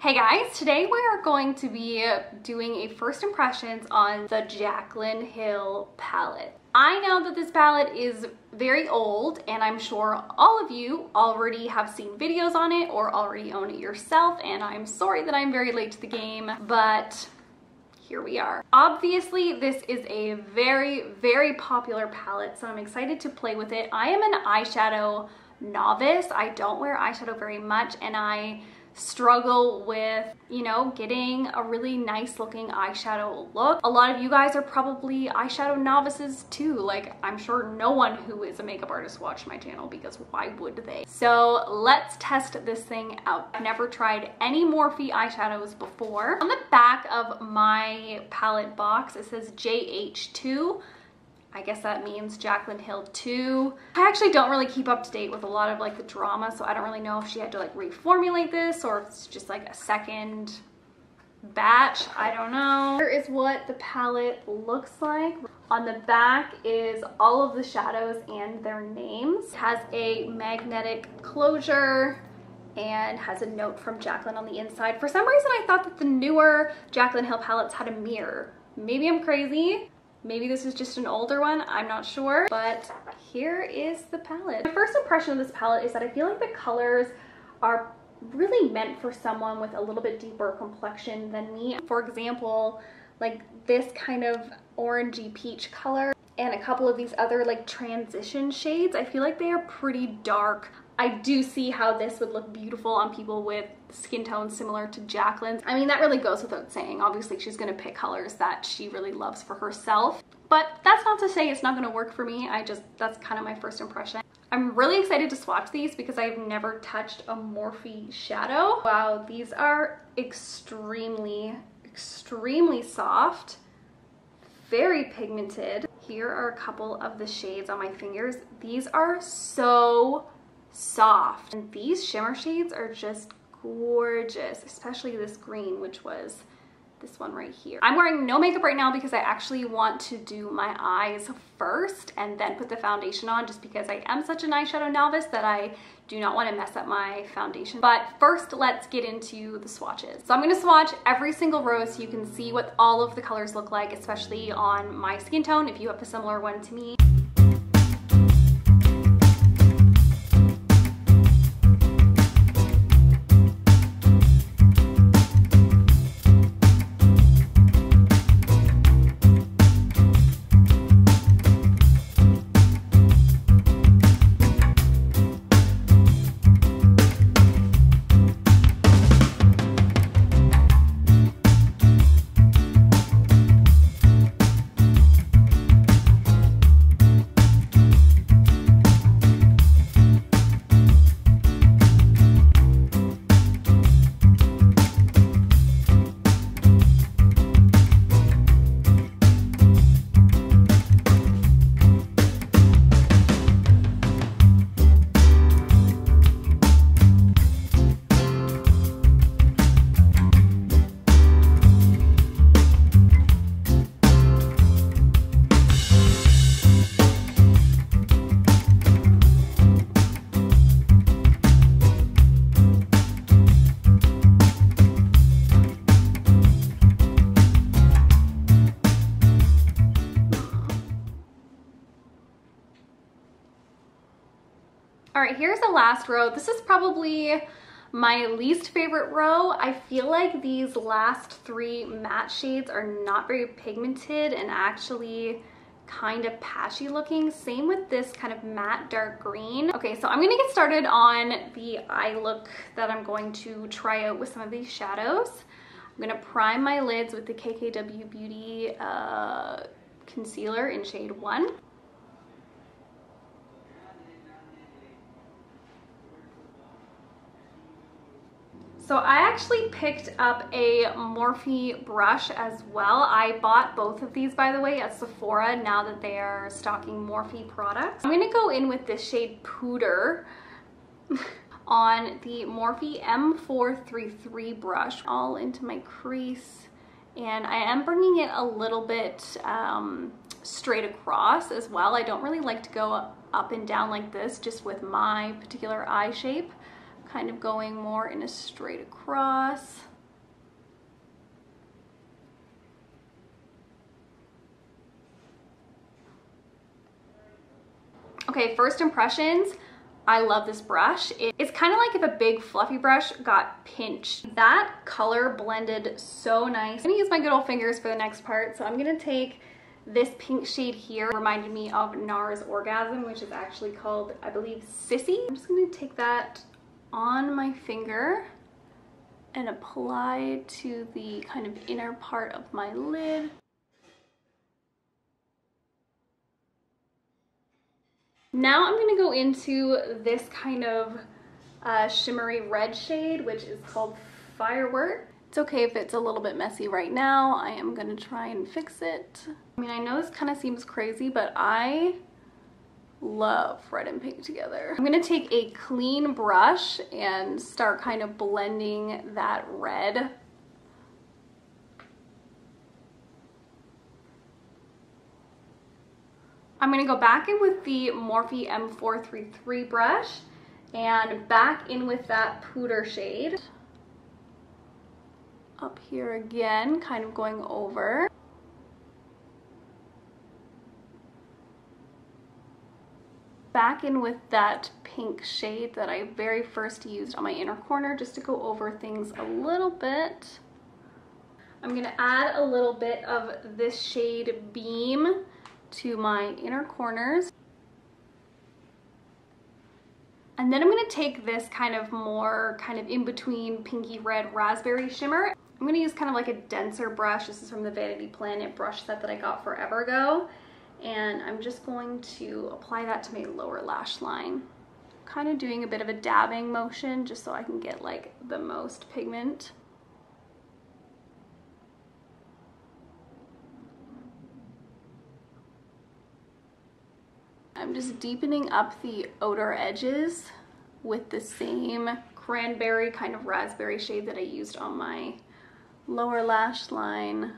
Hey guys, today we are going to be doing a first impressions on the Jaclyn Hill palette. I know that this palette is very old and I'm sure all of you already have seen videos on it or already own it yourself, and I'm sorry that I'm very late to the game, but here we are. Obviously, this is a very popular palette, so I'm excited to play with it. I am an eyeshadow novice. I don't wear eyeshadow very much and I struggle with, you know, getting a really nice looking eyeshadow look. A lot of you guys are probably eyeshadow novices too. Like, I'm sure no one who is a makeup artist watched my channel, because why would they? So let's test this thing out. I've never tried any Morphe eyeshadows before. On the back of my palette box, it says JH2. I guess that means Jaclyn Hill 2. I actually don't really keep up to date with a lot of like the drama, so I don't really know if she had to like reformulate this or if it's just like a second batch. I don't know. Here is what the palette looks like. On the back is all of the shadows and their names. It has a magnetic closure and has a note from Jaclyn on the inside. For some reason, I thought that the newer Jaclyn Hill palettes had a mirror. Maybe I'm crazy. Maybe this is just an older one, I'm not sure, but here is the palette. My first impression of this palette is that I feel like the colors are really meant for someone with a little bit deeper complexion than me. For example, like this kind of orangey peach color and a couple of these other like transition shades, I feel like they are pretty dark. I do see how this would look beautiful on people with skin tones similar to Jaclyn's. I mean, that really goes without saying. Obviously, she's gonna pick colors that she really loves for herself. But that's not to say it's not gonna work for me. That's kind of my first impression. I'm really excited to swatch these because I've never touched a Morphe shadow. Wow, these are extremely soft, very pigmented. Here are a couple of the shades on my fingers. These are so soft, and these shimmer shades are just gorgeous, especially this green, which was this one right here. I'm wearing no makeup right now because I actually want to do my eyes first and then put the foundation on, just because I am such an eyeshadow novice that I do not want to mess up my foundation. But first, let's get into the swatches. So I'm going to swatch every single row so you can see what all of the colors look like, especially on my skin tone if you have a similar one to me. All right, here's the last row. This is probably my least favorite row. I feel like these last three matte shades are not very pigmented and actually kind of patchy looking. Same with this kind of matte dark green. Okay, so I'm gonna get started on the eye look that I'm going to try out with some of these shadows. I'm gonna prime my lids with the KKW Beauty concealer in shade 1. So I actually picked up a Morphe brush as well. I bought both of these, by the way, at Sephora now that they are stocking Morphe products. I'm gonna go in with this shade Pooter on the Morphe M433 brush all into my crease. And I am bringing it a little bit straight across as well. I don't really like to go up and down like this just with my particular eye shape. Kind of going more in a straight across. Okay, first impressions. I love this brush. It's kind of like if a big fluffy brush got pinched. That color blended so nice. I'm gonna use my good old fingers for the next part. So I'm gonna take this pink shade here. Reminded me of NARS Orgasm, which is actually called, I believe, Sissy. I'm just gonna take that on my finger and apply to the kind of inner part of my lid. Now I'm gonna go into this kind of shimmery red shade, which is called Firework. It's okay if it's a little bit messy right now. I am gonna try and fix it. I mean, I know this kind of seems crazy, but I love red and pink together. I'm gonna take a clean brush and start kind of blending that red. I'm gonna go back in with the Morphe M433 brush and back in with that Pooter shade. Up here again, kind of going over. Back in with that pink shade that I very first used on my inner corner, just to go over things a little bit. I'm gonna add a little bit of this shade Beam to my inner corners. And then I'm gonna take this kind of more in between pinky red raspberry shimmer. I'm gonna use kind of like a denser brush. This is from the Vanity Planet brush set that I got forever ago. And I'm just going to apply that to my lower lash line. Kind of doing a bit of a dabbing motion just so I can get like the most pigment. I'm just deepening up the outer edges with the same cranberry kind of raspberry shade that I used on my lower lash line.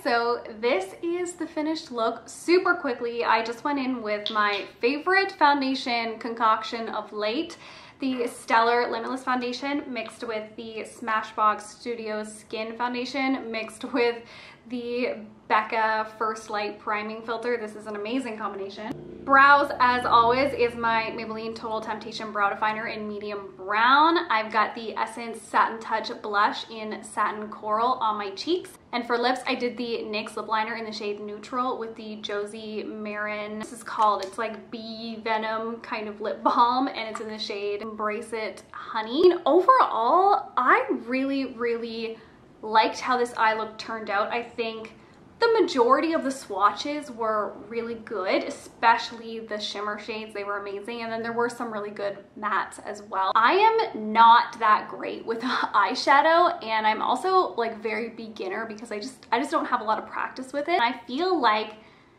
So this is the finished look. Super quickly, I just went in with my favorite foundation concoction of late, the Stellar Limitless Foundation mixed with the Smashbox Studios Skin Foundation mixed with the Becca First Light Priming Filter. This is an amazing combination. Brows, as always, is my Maybelline Total Temptation Brow Definer in medium brown. I've got the Essence Satin Touch Blush in Satin Coral on my cheeks. And for lips, I did the NYX lip liner in the shade Neutral with the Josie Marin. This is called, it's like bee venom kind of lip balm, and it's in the shade Embrace It Honey. And overall, I really liked how this eye look turned out. I think the majority of the swatches were really good, especially the shimmer shades. They were amazing. And then there were some really good mattes as well. I am not that great with eyeshadow, and I'm also like very beginner because I just don't have a lot of practice with it. And I feel like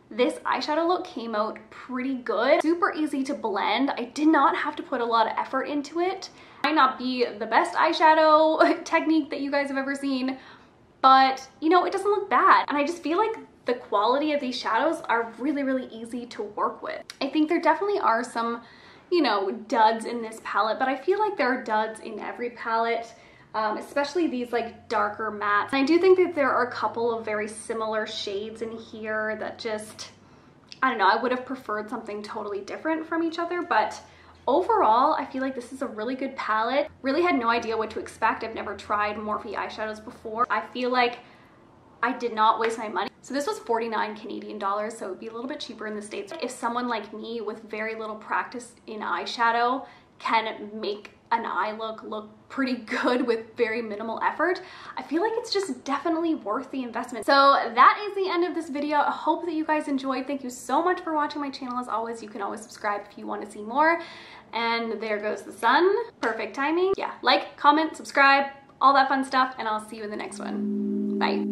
this eyeshadow look came out pretty good. Super easy to blend. I did not have to put a lot of effort into it. Might not be the best eyeshadow technique that you guys have ever seen, but you know, it doesn't look bad. And I just feel like the quality of these shadows are really easy to work with. I think there definitely are some, you know, duds in this palette, but I feel like there are duds in every palette, especially these like darker mattes. And I do think that there are a couple of very similar shades in here that just, I don't know, I would have preferred something totally different from each other, but overall, I feel like this is a really good palette. Really had no idea what to expect. I've never tried Morphe eyeshadows before. I feel like I did not waste my money. So this was 49 Canadian dollars, so it would be a little bit cheaper in the States. If someone like me with very little practice in eyeshadow can make an eye look pretty good with very minimal effort, I feel like it's just definitely worth the investment. So that is the end of this video. I hope that you guys enjoyed. Thank you so much for watching my channel. As always, you can always subscribe if you want to see more. And there goes the sun. Perfect timing. Yeah, like, comment, subscribe, all that fun stuff, and I'll see you in the next one. Bye.